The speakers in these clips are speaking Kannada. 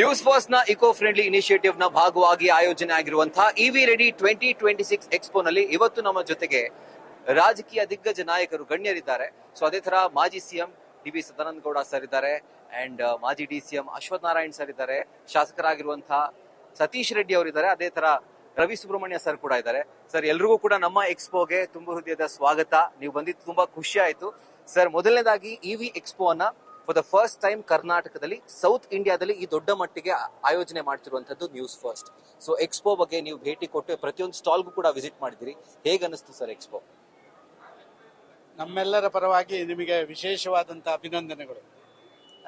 ನ್ಯೂಸ್ ಫಸ್ಟ್ ನ ಇಕೋ ಫ್ರೆಂಡ್ಲಿ ಇನಿಷಿಯೇಟಿವ್ ನ ಭಾಗವಾಗಿ ಆಯೋಜನೆ ಆಗಿರುವಂತಹ ಇವಿ ರೆಡಿ 2026 ಎಕ್ಸ್ಪೋ ನಲ್ಲಿ ಇವತ್ತು ನಮ್ಮ ಜೊತೆಗೆ ರಾಜಕೀಯ ದಿಗ್ಗಜ ನಾಯಕರು ಗಣ್ಯರಿದ್ದಾರೆ. ಸೊ ಅದೇ ತರ ಮಾಜಿ CM DV. Sadananda Gowda sir ಇದ್ದಾರೆ ಅಂಡ್ ಮಾಜಿ ಡಿ.ಸಿ.ಎಂ ಅಶ್ವಥ್ ನಾರಾಯಣ್ ಸರ್ ಇದ್ದಾರೆ. ಶಾಸಕರಾಗಿರುವಂತಹ ಸತೀಶ್ ರೆಡ್ಡಿ ಅವರಿದ್ದಾರೆ. ಅದೇ ತರ ರವಿ ಸುಬ್ರಹ್ಮಣ್ಯ ಸರ್ ಕೂಡ ಇದ್ದಾರೆ. ಸರ್ ಎಲ್ರಿಗೂ ಕೂಡ ನಮ್ಮ ಎಕ್ಸ್ಪೋಗೆ ತುಂಬ ಹೃದಯದ ಸ್ವಾಗತ. ನೀವು ಬಂದಿದ್ದು ತುಂಬಾ ಖುಷಿ ಆಯ್ತು ಸರ್. ಮೊದಲನೇದಾಗಿ ಇವಿ ಎಕ್ಸ್ಪೋ ಅನ್ನ ಫಾರ್ ದ ಫಸ್ಟ್ ಟೈಮ್ ಕರ್ನಾಟಕದಲ್ಲಿ ಸೌತ್ ಇಂಡಿಯಾದಲ್ಲಿ ಈ ದೊಡ್ಡ ಮಟ್ಟಿಗೆ ಆಯೋಜನೆ ಮಾಡ್ತಿರುವಂತದ್ದು ನ್ಯೂಸ್ ಫಸ್ಟ್. ಸೊ ಎಕ್ಸ್ಪೋ ಬಗ್ಗೆ ನೀವು ಭೇಟಿ ಕೊಟ್ಟು ಪ್ರತಿಯೊಂದು ಸ್ಟಾಲ್ಗೂ ಕೂಡ ವಿಸಿಟ್ ಮಾಡಿದಿರಿ. ಹೇಗೆ ಅನಿಸ್ತು ಸರ್ ಎಕ್ಸ್ಪೋ? ನಮ್ಮೆಲ್ಲರ ಪರವಾಗಿ ನಿಮಗೆ ವಿಶೇಷವಾದಂತಹ ಅಭಿನಂದನೆಗಳು.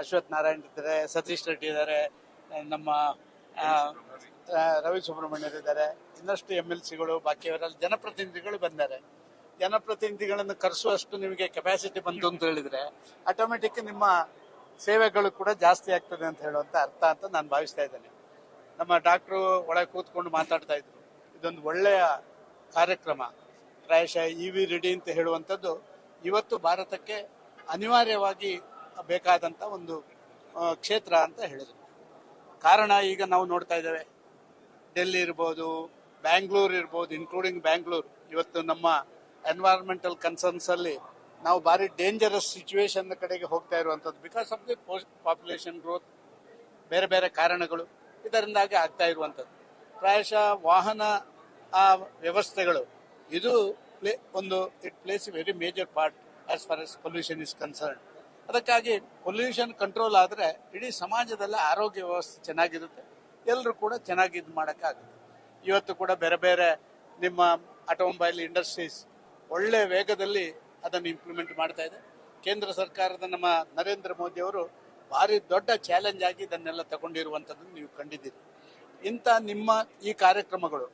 ಅಶ್ವಥ್ ನಾರಾಯಣ್ ಇದ್ದಾರೆ, ಸತೀಶ್ ರೆಡ್ಡಿ ಇದ್ದಾರೆ, ನಮ್ಮ ರವಿ ಸುಬ್ರಹ್ಮಣ್ಯರಿದ್ದಾರೆ, ಇನ್ನಷ್ಟು MLCಗಳು, ಬಾಕಿಯವರೆಲ್ಲ ಜನಪ್ರತಿನಿಧಿಗಳು ಬಂದ್ದಾರೆ. ಜನಪ್ರತಿನಿಧಿಗಳನ್ನು ಕರೆಸುವಷ್ಟು ನಿಮಗೆ ಕೆಪಾಸಿಟಿ ಬಂತು ಅಂತ ಹೇಳಿದ್ರೆ ಆಟೋಮೆಟಿಕ್ ನಿಮ್ಮ ಸೇವೆಗಳು ಕೂಡ ಜಾಸ್ತಿ ಆಗ್ತದೆ ಅಂತ ಹೇಳುವಂತ ಅರ್ಥ ಅಂತ ನಾನು ಭಾವಿಸ್ತಾ ಇದ್ದೇನೆ. ನಮ್ಮ ಡಾಕ್ಟ್ರು ಒಳಗೆ ಕೂತ್ಕೊಂಡು ಮಾತಾಡ್ತಾ ಇದ್ರು. ಇದೊಂದು ಒಳ್ಳೆಯ ಕಾರ್ಯಕ್ರಮ. ಪ್ರಾಯಶಃ ಇವಿ ರೆಡಿ ಅಂತ ಹೇಳುವಂಥದ್ದು ಇವತ್ತು ಭಾರತಕ್ಕೆ ಅನಿವಾರ್ಯವಾಗಿ ಬೇಕಾದಂತ ಒಂದು ಕ್ಷೇತ್ರ ಅಂತ ಹೇಳಿದ್ರು. ಕಾರಣ ಈಗ ನಾವು ನೋಡ್ತಾ ಇದ್ದೇವೆ, ಡೆಲ್ಲಿ ಇರ್ಬೋದು, ಬ್ಯಾಂಗ್ಳೂರ್ ಇರ್ಬೋದು, ಇನ್ಕ್ಲೂಡಿಂಗ್ ಬ್ಯಾಂಗ್ಳೂರ್, ಇವತ್ತು ನಮ್ಮ ಎನ್ವೈರನ್ಮೆಂಟಲ್ ಕನ್ಸರ್ನ್ಸ್ ಅಲ್ಲಿ ನಾವು ಭಾರಿ ಡೇಂಜರಸ್ ಸಿಚುವೇಶನ್ ಕಡೆಗೆ ಹೋಗ್ತಾ ಇರುವಂತದ್ದು. Because of the population growth, ಬೇರೆ ಬೇರೆ ಕಾರಣಗಳು ಇದರಿಂದಾಗಿ ಆಗ್ತಾ ಇರುವಂತದ್ದು. ಪ್ರಾಯಶಃ ವಾಹನ ವ್ಯವಸ್ಥೆಗಳು ಇದು it plays a very major part as far as pollution is concern. ಅದಕ್ಕಾಗಿ ಪೊಲ್ಯೂಷನ್ ಕಂಟ್ರೋಲ್ ಆದರೆ ಇಡೀ ಸಮಾಜದಲ್ಲಿ ಆರೋಗ್ಯ ವ್ಯವಸ್ಥೆ ಚೆನ್ನಾಗಿರುತ್ತೆ, ಎಲ್ಲರೂ ಕೂಡ ಚೆನ್ನಾಗಿ ಇದು ಮಾಡೋಕ್ಕಾಗುತ್ತೆ. ಇವತ್ತು ಕೂಡ ಬೇರೆ ಬೇರೆ ನಿಮ್ಮ ಆಟೋಮೊಬೈಲ್ ಇಂಡಸ್ಟ್ರೀಸ್ ಒಳ್ಳೆ ವೇಗದಲ್ಲಿ ಅದನ್ನು ಇಂಪ್ಲಿಮೆಂಟ್ ಮಾಡ್ತಾ ಇದೆ. ಕೇಂದ್ರ ಸರ್ಕಾರದ ನಮ್ಮ ನರೇಂದ್ರ ಮೋದಿ ಅವರು ಭಾರಿ ದೊಡ್ಡ ಚಾಲೆಂಜ್ ಆಗಿ ಇದನ್ನೆಲ್ಲ ತಗೊಂಡಿರುವಂಥದ್ದನ್ನು ನೀವು ಕಂಡಿದ್ದೀರಿ. ಇಂಥ ನಿಮ್ಮ ಈ ಕಾರ್ಯಕ್ರಮಗಳು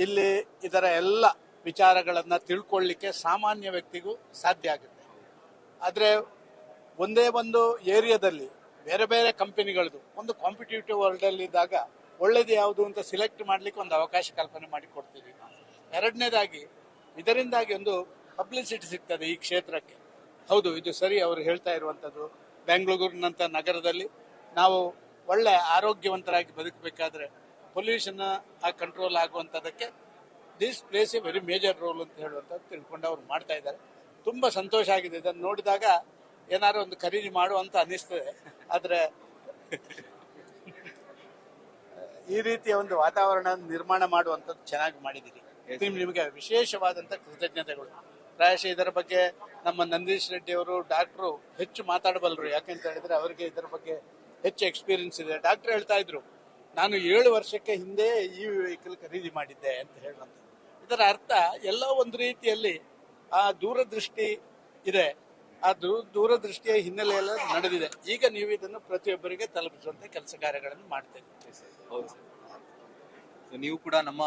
ಇಲ್ಲಿ ಇದರ ಎಲ್ಲ ವಿಚಾರಗಳನ್ನು ತಿಳ್ಕೊಳ್ಳಿಕ್ಕೆ ಸಾಮಾನ್ಯ ವ್ಯಕ್ತಿಗೂ ಸಾಧ್ಯ ಆಗುತ್ತೆ. ಆದರೆ ಒಂದೇ ಒಂದು ಏರಿಯಾದಲ್ಲಿ ಬೇರೆ ಬೇರೆ ಕಂಪನಿಗಳದ್ದು ಒಂದು ಕಾಂಪಿಟೇಟಿವ್ ವರ್ಲ್ಡ್ ಅಲ್ಲಿ ಇದ್ದಾಗ ಒಳ್ಳೇದು ಯಾವುದು ಅಂತ ಸಿಲೆಕ್ಟ್ ಮಾಡ್ಲಿಕ್ಕೆ ಒಂದು ಅವಕಾಶ ಕಲ್ಪನೆ ಮಾಡಿ ಕೊಡ್ತೀವಿ. ಎರಡನೇದಾಗಿ ಇದರಿಂದಾಗಿ ಒಂದು ಪಬ್ಲಿಸಿಟಿ ಸಿಗ್ತದೆ ಈ ಕ್ಷೇತ್ರಕ್ಕೆ. ಹೌದು, ಇದು ಸರಿ ಅವರು ಹೇಳ್ತಾ ಇರುವಂಥದ್ದು. ಬೆಂಗಳೂರಿನಂಥ ನಗರದಲ್ಲಿ ನಾವು ಒಳ್ಳೆ ಆರೋಗ್ಯವಂತರಾಗಿ ಬದುಕಬೇಕಾದ್ರೆ ಪೊಲ್ಯೂಷನ್ ಕಂಟ್ರೋಲ್ ಆಗುವಂಥದ್ದಕ್ಕೆ this plays a very major role ಅಂತ ಹೇಳುವಂಥದ್ದು ತಿಳ್ಕೊಂಡು ಅವ್ರು ಮಾಡ್ತಾ ಇದ್ದಾರೆ. ತುಂಬ ಸಂತೋಷ ಆಗಿದೆ. ಇದನ್ನು ನೋಡಿದಾಗ ಏನಾದ್ರು ಒಂದು ಖರೀದಿ ಮಾಡುವಂತ ಅನ್ನಿಸ್ತದೆ. ಆದರೆ ಈ ರೀತಿಯ ಒಂದು ವಾತಾವರಣ ನಿರ್ಮಾಣ ಮಾಡುವಂಥದ್ದು ಚೆನ್ನಾಗಿ ಮಾಡಿದ್ದೀರಿ. ನಿಮಗೆ ವಿಶೇಷವಾದಂಥ ಕೃತಜ್ಞತೆಗಳು. ಪ್ರಾಯಶಃ ಇದರ ಬಗ್ಗೆ ನಮ್ಮ ನಂದೀಶ್ ರೆಡ್ಡಿ ಅವರು ಡಾಕ್ಟ್ರು ಹೆಚ್ಚು ಮಾತಾಡಬಲ್ಲರು. ಯಾಕೆಂತ ಹೇಳಿದ್ರೆ ಅವರಿಗೆ ಇದರ ಬಗ್ಗೆ ಹೆಚ್ಚು ಎಕ್ಸ್ಪೀರಿಯನ್ಸ್ ಇದೆ. ಡಾಕ್ಟರ್ ಹೇಳ್ತಾ ಇದ್ರು, ನಾನು 7 ವರ್ಷಕ್ಕೆ ಹಿಂದೆ ಈ ವೆಹಿಕಲ್ ಖರೀದಿ ಮಾಡಿದ್ದೆ ಅಂತ ಹೇಳುವಂಥದ್ದು. ಇದರ ಅರ್ಥ ಎಲ್ಲ ಒಂದು ರೀತಿಯಲ್ಲಿ ಆ ದೂರದೃಷ್ಟಿ ಇದೆ. ಆ ದೂರದೃಷ್ಟಿಯ ಹಿನ್ನೆಲೆಯೆಲ್ಲ ನಡೆದಿದೆ. ಈಗ ನೀವು ಇದನ್ನು ಪ್ರತಿಯೊಬ್ಬರಿಗೆ ತಲುಪಿಸುವಂತ ಕೆಲಸ ಕಾರ್ಯಗಳನ್ನು ಮಾಡ್ತೇವೆ. ನೀವು ಕೂಡ ನಮ್ಮ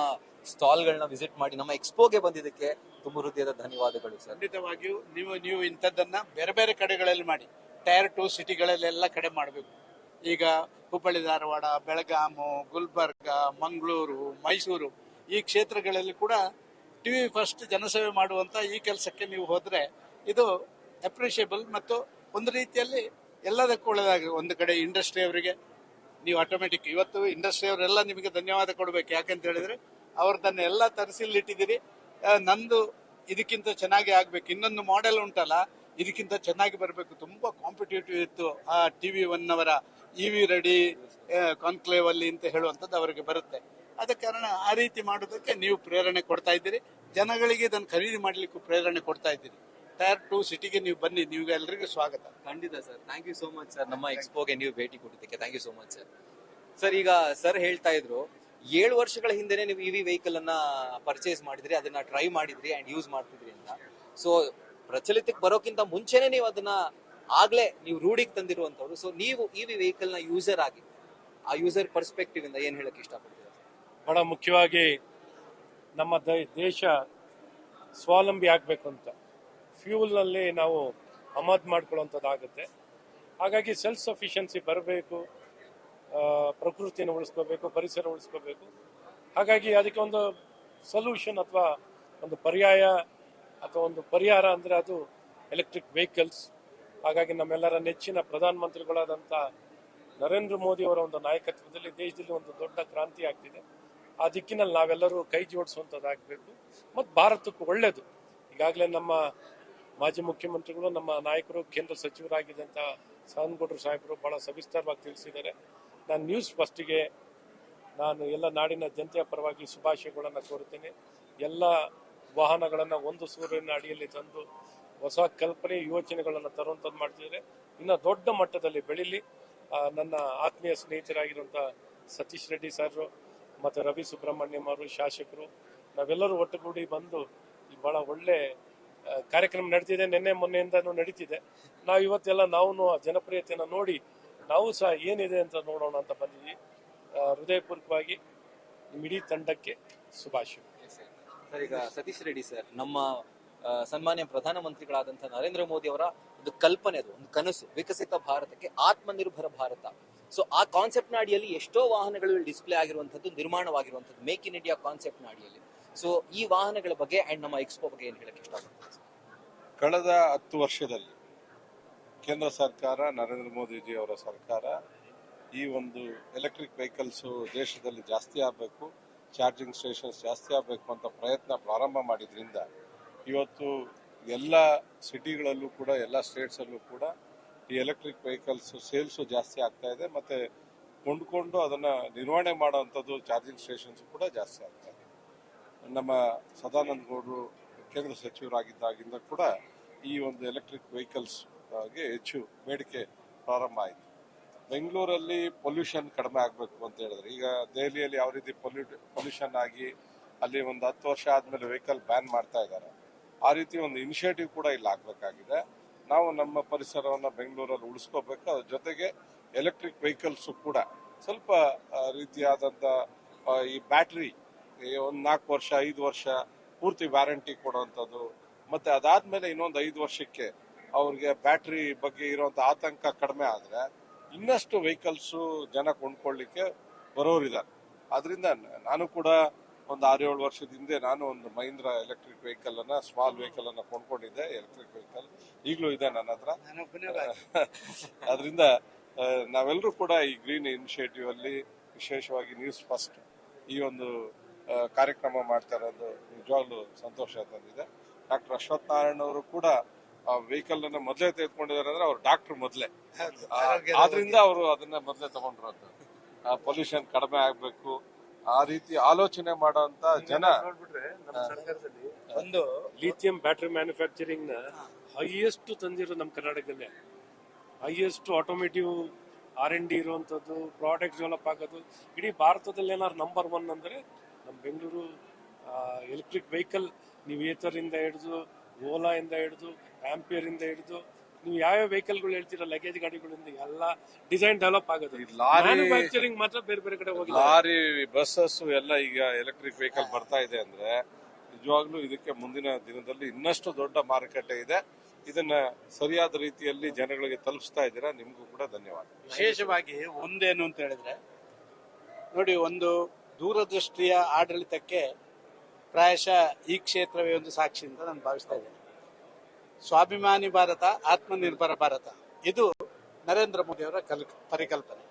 ಸ್ಟಾಲ್ಗಳನ್ನ ವಿಸಿಟ್ ಮಾಡಿ ನಮ್ಮ ಎಕ್ಸ್ಪೋಗೆ ಬಂದಿದ್ದಕ್ಕೆ ತುಂಬ ಹೃದಯದ ಧನ್ಯವಾದಗಳು ಸರ್. ಖಂಡಿತವಾಗಿಯೂ ನೀವು ಇಂಥದ್ದನ್ನ ಬೇರೆ ಬೇರೆ ಕಡೆಗಳಲ್ಲಿ ಮಾಡಿ, ಟೈರ್ 2 ಸಿಟಿಗಳಲ್ಲೆಲ್ಲ ಕಡೆ ಮಾಡಬೇಕು. ಈಗ ಹುಬ್ಬಳ್ಳಿ ಧಾರವಾಡ, ಬೆಳಗಾಮು, ಗುಲ್ಬರ್ಗ, ಮಂಗಳೂರು, ಮೈಸೂರು ಈ ಕ್ಷೇತ್ರಗಳಲ್ಲಿ ಕೂಡ ಟಿವಿ ಫಸ್ಟ್ ಜನಸೇವೆ ಮಾಡುವಂತ ಈ ಕೆಲಸಕ್ಕೆ ನೀವು ಹೋದ್ರೆ ಇದು ಅಪ್ರಿಷಿಯಬಲ್ ಮತ್ತು ಒಂದು ರೀತಿಯಲ್ಲಿ ಎಲ್ಲದಕ್ಕೂ ಒಳ್ಳೆಯದಾಗಿದೆ. ಒಂದು ಕಡೆ ಇಂಡಸ್ಟ್ರಿ ಅವರಿಗೆ ನೀವು ಆಟೋಮೆಟಿಕ್ ಇವತ್ತು ಇಂಡಸ್ಟ್ರಿ ಅವರೆಲ್ಲ ನಿಮಗೆ ಧನ್ಯವಾದ ಕೊಡಬೇಕು. ಯಾಕಂತ ಹೇಳಿದ್ರೆ ಅವ್ರದನ್ನೆಲ್ಲ ತರಿಸಿಲ್ಲಿಟ್ಟಿದ್ದೀರಿ. ನಂದು ಇದಕ್ಕಿಂತ ಚೆನ್ನಾಗಿ ಆಗ್ಬೇಕು, ಇನ್ನೊಂದು ಮಾಡೆಲ್ ಉಂಟಲ್ಲ ಇದಕ್ಕಿಂತ ಚೆನ್ನಾಗಿ ಬರಬೇಕು. ತುಂಬಾ ಕಾಂಪಿಟೇಟಿವ್ ಇತ್ತು ಆ TV1 ಅವರ ಇವಿ ರೆಡಿ ಕಾನ್ಕ್ಲೇವ್ ಅಲ್ಲಿ ಅಂತ ಹೇಳುವಂಥದ್ದು ಅವರಿಗೆ ಬರುತ್ತೆ. ಆದ ಕಾರಣ ಆ ರೀತಿ ಮಾಡೋದಕ್ಕೆ ನೀವು ಪ್ರೇರಣೆ ಕೊಡ್ತಾ ಇದ್ದೀರಿ. ಜನಗಳಿಗೆ ಇದನ್ನು ಖರೀದಿ ಮಾಡ್ಲಿಕ್ಕೂ ಪ್ರೇರಣೆ ಕೊಡ್ತಾ ಇದ್ದೀರಿ. ಟೈರ್ 2 ಸಿಟಿಗೆ ನೀವು ಬನ್ನಿ, ನೀವು ಎಲ್ಲರಿಗೂ ಸ್ವಾಗತ. ಖಂಡಿತ sir. Thank you so much sir, ನಮ್ಮ ಎಕ್ಸ್ಪೋಗೆ ನೀವು ಭೇಟಿ ಕೊಟ್ಟಿದ್ದಕ್ಕೆ thank you so much sir. Sir ಈಗ ಸರ್ ಹೇಳ್ತಾ ಇದ್ರು 7 ವರ್ಷಗಳ ಹಿಂದೆನೆ ನೀವು ಇವಿ ವೆಹಿಕಲ್ ಅನ್ನ ಪರ್ಚೇಸ್ ಮಾಡಿದ್ರಿ, ಅದನ್ನ ಟ್ರೈ ಮಾಡಿದ್ರಿ ಅಂಡ್ ಯೂಸ್ ಮಾಡ್ತಿದ್ರಿ ಅಂತ. ಸೊ ಪ್ರಚಲಿತಕ್ಕೆ ಬರೋಕ್ಕಿಂತ ಮುಂಚೆನೆ ನೀವು ಅದನ್ನ ಆಗ್ಲೇ ನೀವು ರೂಢಿಗೆ ತಂದಿರುವಂತವ್ರು. ಸೊ ನೀವು ಇವಿ ವೆಹಿಕಲ್ ನ ಯೂಸರ್ ಆಗಿ ಆ ಯೂಸರ್ ಪರ್ಸ್ಪೆಕ್ಟಿವ್ ಇಂದ ಏನ್ ಹೇಳಕ್ ಇಷ್ಟಪಡ್ತೀರಾ? ಬಹಳ ಮುಖ್ಯವಾಗಿ ನಮ್ಮ ದೇಶ ಸ್ವಾವಲಂಬಿ ಆಗ್ಬೇಕು ಅಂತ ಫ್ಯೂಲ್ನಲ್ಲಿ ನಾವು ಆಮದು ಮಾಡ್ಕೊಳ್ಳುವಂಥದ್ದಾಗುತ್ತೆ. ಹಾಗಾಗಿ ಸೆಲ್ಫ್ ಸಫಿಷಿಯನ್ಸಿ ಬರಬೇಕು, ಪ್ರಕೃತಿಯನ್ನು ಉಳಿಸ್ಕೋಬೇಕು, ಪರಿಸರ ಉಳಿಸ್ಕೋಬೇಕು. ಹಾಗಾಗಿ ಅದಕ್ಕೆ ಒಂದು ಸೊಲ್ಯೂಷನ್ ಅಥವಾ ಒಂದು ಪರ್ಯಾಯ ಅಥವಾ ಒಂದು ಪರಿಹಾರ ಅಂದರೆ ಅದು ಎಲೆಕ್ಟ್ರಿಕ್ ವೆಹಿಕಲ್ಸ್. ಹಾಗಾಗಿ ನಮ್ಮೆಲ್ಲರ ನೆಚ್ಚಿನ ಪ್ರಧಾನಮಂತ್ರಿಗಳಾದಂಥ ನರೇಂದ್ರ ಮೋದಿ ಅವರ ಒಂದು ನಾಯಕತ್ವದಲ್ಲಿ ದೇಶದಲ್ಲಿ ಒಂದು ದೊಡ್ಡ ಕ್ರಾಂತಿ ಆಗ್ತಿದೆ. ಆ ದಿಕ್ಕಿನಲ್ಲಿ ನಾವೆಲ್ಲರೂ ಕೈ ಜೋಡಿಸುವಂಥದ್ದಾಗಬೇಕು ಮತ್ತು ಭಾರತಕ್ಕೂ ಒಳ್ಳೆಯದು. ಈಗಾಗಲೇ ನಮ್ಮ ಮಾಜಿ ಮುಖ್ಯಮಂತ್ರಿಗಳು, ನಮ್ಮ ನಾಯಕರು, ಕೇಂದ್ರ ಸಚಿವರಾಗಿದ್ದಂಥ ಸಾನಗೌಡರು ಸಾಹೇಬರು ಬಹಳ ಸವಿಸ್ತಾರವಾಗಿ ತಿಳಿಸಿದ್ದಾರೆ. ನಾನು ನ್ಯೂಸ್ ಫಸ್ಟಿಗೆ ನಾನು ಎಲ್ಲ ನಾಡಿನ ಜನತೆಯ ಪರವಾಗಿ ಶುಭಾಶಯಗಳನ್ನು ಕೋರುತ್ತೇನೆ. ಎಲ್ಲ ವಾಹನಗಳನ್ನು ಒಂದು ಸೂರಿನ ಅಡಿಯಲ್ಲಿ ತಂದು ಹೊಸ ಕಲ್ಪನೆ ಯೋಚನೆಗಳನ್ನು ತರುವಂಥದ್ದು ಮಾಡ್ತಿದ್ದಾರೆ. ಇನ್ನು ದೊಡ್ಡ ಮಟ್ಟದಲ್ಲಿ ಬೆಳೀಲಿ. ನನ್ನ ಆತ್ಮೀಯ ಸ್ನೇಹಿತರಾಗಿರುವಂಥ ಸತೀಶ್ ರೆಡ್ಡಿ ಸರ್ ಮತ್ತು ರವಿ ಸುಬ್ರಹ್ಮಣ್ಯಂ ಅವರು, ಶಾಸಕರು, ನಾವೆಲ್ಲರೂ ಒಟ್ಟುಗೂಡಿ ಬಂದು ಬಹಳ ಒಳ್ಳೆ ಕಾರ್ಯಕ್ರಮ ನಡೀತಿದೆ. ನಿನ್ನೆ ಮೊನ್ನೆಯಿಂದನೂ ನಡೀತಿದೆ. ನಾವು ಇವತ್ತೆಲ್ಲ ನಾವು ಜನಪ್ರಿಯತೆಯನ್ನು ನೋಡಿ ನಾವು ಸಹ ಏನಿದೆ ಅಂತ ನೋಡೋಣ ಅಂತ ಬಂದಿದ್ವಿ. ಹೃದಯಪೂರ್ವಕವಾಗಿ ಇಡೀ ತಂಡಕ್ಕೆ ಶುಭಾಶಯ. ಸರ್, ಈಗ ಸತೀಶ್ ರೆಡ್ಡಿ ಸರ್, ನಮ್ಮ ಸನ್ಮಾನ್ಯ ಪ್ರಧಾನಮಂತ್ರಿಗಳಾದಂತಹ ನರೇಂದ್ರ ಮೋದಿ ಅವರ ಒಂದು ಕಲ್ಪನೆ, ಅದು ಒಂದು ಕನಸು, ವಿಕಸಿತ ಭಾರತಕ್ಕೆ ಆತ್ಮನಿರ್ಭರ ಭಾರತ. ಸೊ ಆ ಕಾನ್ಸೆಪ್ಟ್ ನ ಅಡಿಯಲ್ಲಿ ಎಷ್ಟೋ ವಾಹನಗಳು ಡಿಸ್ಪ್ಲೇ ಆಗಿರುವಂತದ್ದು, ನಿರ್ಮಾಣವಾಗಿರುವಂತದ್ದು ಮೇಕ್ ಇನ್ ಇಂಡಿಯಾ ಕಾನ್ಸೆಪ್ಟ್ ನ ಅಡಿಯಲ್ಲಿ. ಸೊ ಈ ವಾಹನಗಳ ಬಗ್ಗೆ ಅಂಡ್ ನಮ್ಮ ಎಕ್ಸ್ಪೋ ಬಗ್ಗೆ ಏನ್ ಹೇಳಕ್ಕೆ ಇಷ್ಟಪಡ್ತೀನಿ? ಕಳೆದ 10 ವರ್ಷದಲ್ಲಿ ಕೇಂದ್ರ ಸರ್ಕಾರ, ನರೇಂದ್ರ ಮೋದಿಜಿ ಅವರ ಸರ್ಕಾರ ಈ ಒಂದು ಎಲೆಕ್ಟ್ರಿಕ್ ವೆಹಿಕಲ್ಸ್ ದೇಶದಲ್ಲಿ ಜಾಸ್ತಿ ಆಗಬೇಕು, ಚಾರ್ಜಿಂಗ್ ಸ್ಟೇಷನ್ಸ್ ಜಾಸ್ತಿ ಆಗಬೇಕು ಅಂತ ಪ್ರಯತ್ನ ಪ್ರಾರಂಭ ಮಾಡಿದ್ರಿಂದ ಇವತ್ತು ಎಲ್ಲ ಸಿಟಿಗಳಲ್ಲೂ ಕೂಡ, ಎಲ್ಲ ಸ್ಟೇಟ್ಸಲ್ಲೂ ಕೂಡ ಈ ಎಲೆಕ್ಟ್ರಿಕ್ ವೆಹಿಕಲ್ಸ್ ಸೇಲ್ಸು ಜಾಸ್ತಿ ಆಗ್ತಾ ಇದೆ. ಮತ್ತು ಕೊಂಡ್ಕೊಂಡು ಅದನ್ನು ನಿರ್ವಹಣೆ ಮಾಡುವಂಥದ್ದು ಚಾರ್ಜಿಂಗ್ ಸ್ಟೇಷನ್ಸ್ ಕೂಡ ಜಾಸ್ತಿ ಆಗ್ತಾ ಇದೆ. ನಮ್ಮ ಸದಾನಂದ ಗೌಡರು ಕೇಂದ್ರ ಸಚಿವರಾಗಿದ್ದಾಗಿಂದ ಕೂಡ ಈ ಒಂದು ಎಲೆಕ್ಟ್ರಿಕ್ ವೆಹಿಕಲ್ಸ್ಗೆ ಹೆಚ್ಚು ಬೇಡಿಕೆ ಪ್ರಾರಂಭ ಆಯಿತು. ಬೆಂಗಳೂರಲ್ಲಿ ಪೊಲ್ಯೂಷನ್ ಕಡಿಮೆ ಆಗಬೇಕು ಅಂತ ಹೇಳಿದ್ರೆ, ಈಗ ದೆಹಲಿಯಲ್ಲಿ ಯಾವ ರೀತಿ ಪೊಲ್ಯೂಷನ್ ಆಗಿ ಅಲ್ಲಿ ಒಂದು 10 ವರ್ಷ ಆದಮೇಲೆ ವೆಹಿಕಲ್ ಬ್ಯಾನ್ ಮಾಡ್ತಾ ಇದ್ದಾರೆ, ಆ ರೀತಿ ಒಂದು ಇನಿಷಿಯೇಟಿವ್ ಕೂಡ ಇಲ್ಲಿ ಆಗಬೇಕಾಗಿದೆ. ನಾವು ನಮ್ಮ ಪರಿಸರವನ್ನು ಬೆಂಗಳೂರಲ್ಲಿ ಉಳಿಸ್ಕೋಬೇಕು. ಅದ್ರ ಜೊತೆಗೆ ಎಲೆಕ್ಟ್ರಿಕ್ ವೆಹಿಕಲ್ಸು ಕೂಡ ಸ್ವಲ್ಪ ರೀತಿಯಾದಂಥ ಈ ಬ್ಯಾಟ್ರಿ ಒಂದು 4 ವರ್ಷ 5 ವರ್ಷ ಪೂರ್ತಿ ವ್ಯಾರಂಟಿ ಕೊಡುವಂಥದ್ದು, ಮತ್ತು ಅದಾದಮೇಲೆ ಇನ್ನೊಂದು 5 ವರ್ಷಕ್ಕೆ ಅವ್ರಿಗೆ ಬ್ಯಾಟ್ರಿ ಬಗ್ಗೆ ಇರುವಂಥ ಆತಂಕ ಕಡಿಮೆ ಆದರೆ ಇನ್ನಷ್ಟು ವೆಹಿಕಲ್ಸು ಜನ ಕೊಂಡ್ಕೊಳ್ಳಿಕ್ಕೆ ಬರೋರಿದ್ದಾರೆ. ಅದರಿಂದ ನಾನು ಕೂಡ ಒಂದು 6-7 ವರ್ಷದ ಹಿಂದೆ ನಾನು ಒಂದು ಮಹೀಂದ್ರ ಎಲೆಕ್ಟ್ರಿಕ್ ವೆಹಿಕಲ್ ಅನ್ನ, ಸ್ಮಾಲ್ ವೆಹಿಕಲ್ ಅನ್ನ ಕೊಂಡ್ಕೊಂಡಿದ್ದೆ. ಎಲೆಕ್ಟ್ರಿಕ್ ವೆಹಿಕಲ್ ಈಗಲೂ ಇದೆ ನನ್ನ ಹತ್ರ. ಅದರಿಂದ ನಾವೆಲ್ಲರೂ ಕೂಡ ಈ ಗ್ರೀನ್ ಇನಿಷಿಯೇಟಿವ್ ಅಲ್ಲಿ, ವಿಶೇಷವಾಗಿ ನ್ಯೂಸ್ ಫಸ್ಟ್ ಈ ಒಂದು ಕಾರ್ಯಕ್ರಮ ಮಾಡ್ತಾ ಇರೋದು ನಿಜವಾಗ್ಲೂ ಸಂತೋಷ ತಂದಿದೆ. ಡಾಕ್ಟರ್ ಅಶ್ವಥ್ ನಾರಾಯಣ ಅವರು ಕೂಡ ಆ ವೆಹಿಕಲ್ ಅನ್ನ ಮೊದಲೇ ತೆಗೆದುಕೊಂಡಿದ್ದಾರೆ ಅಂದ್ರೆ ಅವ್ರು ಡಾಕ್ಟರ್ ಮೊದಲೇ, ಆದ್ರಿಂದ ಅವರು ಅದನ್ನ ಮೊದಲೇ ತಗೊಂಡಿರೋದು. ಪೊಲ್ಯೂಷನ್ ಕಡಿಮೆ ಆಗ್ಬೇಕು, ಆ ರೀತಿ ಆಲೋಚನೆ ಮಾಡುವಂತ ಜನ. ನೋಡ್ಬಿಟ್ರೆ ನಮ್ಮ ಸರ್ಕಾರದಲ್ಲಿ ಒಂದು ಲಿಥಿಯಂ ಬ್ಯಾಟರಿ ಮ್ಯಾನುಫ್ಯಾಕ್ಚರಿಂಗ್ ನ ಹೈಯೆಸ್ಟ್ ತಂದಿರೋ ನಮ್ಮ ಕರ್ನಾಟಕದಲ್ಲೇ. ಹೈಯೆಸ್ಟ್ ಆಟೋಮೇಟಿವ್ R&D ಇರುವಂತದ್ದು, ಪ್ರಾಡಕ್ಟ್ ಡೆವಲಪ್ ಆಗೋದು ಇಡೀ ಭಾರತದಲ್ಲಿ ಏನಾದ್ರು ನಂಬರ್ 1 ಅಂದ್ರೆ ನಮ್ಮ ಬೆಂಗಳೂರು ಎಲೆಕ್ಟ್ರಿಕ್ ವೆಹಿಕಲ್. ನೀವು ಏತರ್ ಇಂದ ಹಿಡಿದು, ಓಲಾ ಇಂದ ಹಿಡಿದು, ಆಂಪಿಯರ್ ಇಂದ ಹಿಡಿದು, ನೀವು ಯಾವ್ಯಾವ ವೆಹಿಕಲ್ಗಳು ಹೇಳ್ತೀರಾ, ಲಗೇಜ್ ಗಾಡಿಗಳಿಂದ ಎಲ್ಲ ಡಿಸೈನ್ ಡೆವಲಪ್ ಆಗೋದು. ಮ್ಯಾನುಫ್ಯಾಕ್ಚರಿಂಗ್ ಮಾತ್ರ ಬೇರೆ ಬೇರೆ ಕಡೆ ಹೋಗಿ, ಲಾರಿ, ಬಸ್ಸಸ್ ಎಲ್ಲ ಈಗ ಎಲೆಕ್ಟ್ರಿಕ್ ವೆಹಿಕಲ್ ಬರ್ತಾ ಇದೆ ಅಂದ್ರೆ ನಿಜವಾಗ್ಲೂ ಇದಕ್ಕೆ ಮುಂದಿನ ದಿನದಲ್ಲಿ ಇನ್ನಷ್ಟು ದೊಡ್ಡ ಮಾರುಕಟ್ಟೆ ಇದೆ. ಇದನ್ನ ಸರಿಯಾದ ರೀತಿಯಲ್ಲಿ ಜನಗಳಿಗೆ ತಲುಪಿಸ್ತಾ ಇದ್ದೀರಾ, ನಿಮಗೂ ಕೂಡ ಧನ್ಯವಾದ. ವಿಶೇಷವಾಗಿ ಒಂದೇನು ಅಂತ ಹೇಳಿದ್ರೆ ನೋಡಿ, ಒಂದು ದೂರದೃಷ್ಟಿಯ ಆಡಳಿತಕ್ಕೆ ಪ್ರಾಯಶಃ ಈ ಕ್ಷೇತ್ರವೇ ಒಂದು ಸಾಕ್ಷಿ ಅಂತ ನಾನು ಭಾವಿಸ್ತಾ ಇದ್ದೇನೆ. ಸ್ವಾಭಿಮಾನಿ ಭಾರತ, ಆತ್ಮನಿರ್ಭರ ಭಾರತ, ಇದು ನರೇಂದ್ರ ಮೋದಿ ಅವರ ಪರಿಕಲ್ಪನೆ.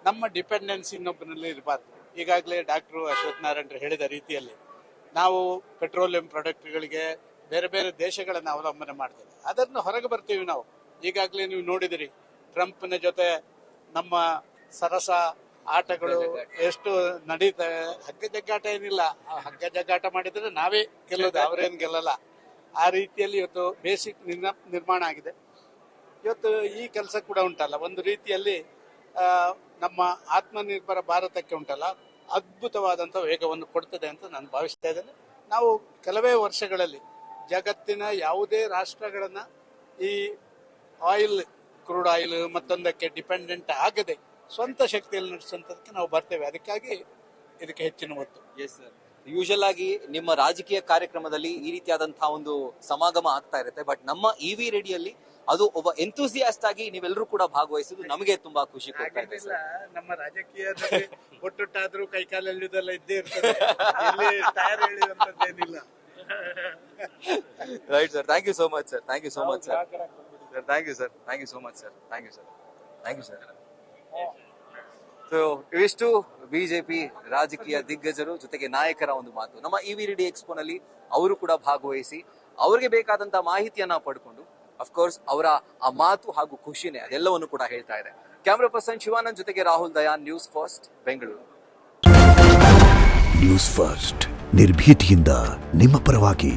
ನಮ್ಮ ಡಿಪೆಂಡೆನ್ಸಿ ಇನ್ನೊಬ್ಬನಲ್ಲಿ ಇರಬಾರ್ದು. ಈಗಾಗಲೇ ಡಾಕ್ಟರ್ ಅಶ್ವಥ್ ನಾರಾಯಣರು ಹೇಳಿದ ರೀತಿಯಲ್ಲಿ ನಾವು ಪೆಟ್ರೋಲಿಯಂ ಪ್ರಾಡಕ್ಟ್ಗಳಿಗೆ ಬೇರೆ ಬೇರೆ ದೇಶಗಳನ್ನು ಅವಲಂಬನೆ ಮಾಡ್ತೇವೆ. ಅದನ್ನು ಹೊರಗೆ ಬರ್ತೀವಿ ನಾವು. ಈಗಾಗಲೇ ನೀವು ನೋಡಿದಿರಿ, ಟ್ರಂಪ್ನ ಜೊತೆ ನಮ್ಮ ಸರಸ ಆಟಗಳು ಎಷ್ಟು ನಡೀತವೆ. ಹಗ್ಗ ಜಗ್ಗಾಟ ಏನಿಲ್ಲ, ಹಗ್ಗ ಜಗ್ಗಾಟ ಮಾಡಿದ್ರೆ ನಾವೇ ಗೆಲ್ಲೋದು, ಅವರೇನು ಗೆಲ್ಲಲ್ಲ. ಆ ರೀತಿಯಲ್ಲಿ ಇವತ್ತು ಬೇಸಿಕ್ ನಿರ್ಮಾಣ ಆಗಿದೆ. ಇವತ್ತು ಈ ಕೆಲಸ ಕೂಡ ಉಂಟಲ್ಲ, ಒಂದು ರೀತಿಯಲ್ಲಿ ನಮ್ಮ ಆತ್ಮನಿರ್ಭರ ಭಾರತಕ್ಕೆ ಉಂಟಲ್ಲ, ಅದ್ಭುತವಾದಂಥ ವೇಗವನ್ನು ಕೊಡ್ತದೆ ಅಂತ ನಾನು ಭಾವಿಸ್ತಾ ಇದ್ದೇನೆ. ನಾವು ಕೆಲವೇ ವರ್ಷಗಳಲ್ಲಿ ಜಗತ್ತಿನ ಯಾವುದೇ ರಾಷ್ಟ್ರಗಳನ್ನ ಈ ಆಯಿಲ್, ಕ್ರೂಡ್ ಆಯಿಲ್ ಮತ್ತೊಂದಕ್ಕೆ ಡಿಪೆಂಡೆಂಟ್ ಆಗದೆ ಸ್ವಂತ ಶಕ್ತಿಯಲ್ಲಿ ನಡೆಸುವಂತದಕ್ಕೆ ನಾವು ಬರ್ತೇವೆ. ಅದಕ್ಕಾಗಿ ಇದಕ್ಕೆ ಹೆಚ್ಚಿನ ಒತ್ತು. ಯೂಶಲ್ ಆಗಿ ನಿಮ್ಮ ರಾಜಕೀಯ ಕಾರ್ಯಕ್ರಮದಲ್ಲಿ ಈ ರೀತಿಯಾದಂತಹ ಒಂದು ಸಮಾಗಮ ಆಗ್ತಾ ಇರುತ್ತೆ, ಬಟ್ ನಮ್ಮ ಇವಿ ರೆಡಿಯಲ್ಲಿ ಅದು ಒಬ್ಬ ಎಂತೂಸಿಯಾಸ್ಟ್ ಆಗಿ ನೀವೆಲ್ಲರೂ ಕೂಡ ಭಾಗವಹಿಸಿದ್ದು ನಮಗೆ ತುಂಬಾ ಖುಷಿ ಕೊಡ್ತಾ ಇದೆ. ನಮ್ಮ ರಾಜಕೀಯದಲ್ಲಿ ಒಟ್ಟೊಟ್ಟಾದ್ರೂ ಕೈಕಾಲು ಎಳೆಯುವುದೆಲ್ಲ ಇದ್ದೇ ಇರ್ತದೆ, ಟೈರ್ ಎಳೆಯುವಂತದ್ದೇನಿಲ್ಲ. Right sir, thank you so much sir, thank you so much sir, thank you sir, thank you so much sir, thank you sir, thank you sir. So ಇವಿಷ್ಟು ಬಿಜೆಪಿ ರಾಜಕೀಯ ದಿಗ್ಗಜರು ಜೊತೆಗೆ ನಾಯಕರ ಒಂದು ಮಾತು. ನಮ್ಮ ಇವಿ ರೆಡಿ ಎಕ್ಸ್ಪೋನಲ್ಲಿ ಅವರು ಕೂಡ ಭಾಗವಹಿಸಿ ಅವರಿಗೆ ಬೇಕಾದಂತ ಮಾಹಿತಿಯನ್ನ ಪಡ್ಕೊಂಡು ಅಫ್ಕೋರ್ಸ್ ಅವರ ಆ ಮಾತು ಹಾಗೂ ಖುಷಿನೇ ಅದೆಲ್ಲವನ್ನು ಕೂಡ ಹೇಳ್ತಾ ಇದೆ. ಕ್ಯಾಮರಾ ಪರ್ಸನ್ ಶಿವಾನಂದ್ ಜೊತೆಗೆ Rahul Dayan, news first Bengaluru. News first ನಿರ್ಭೀತಿಯಿಂದ ನಿಮ್ಮ ಪರವಾಗಿ.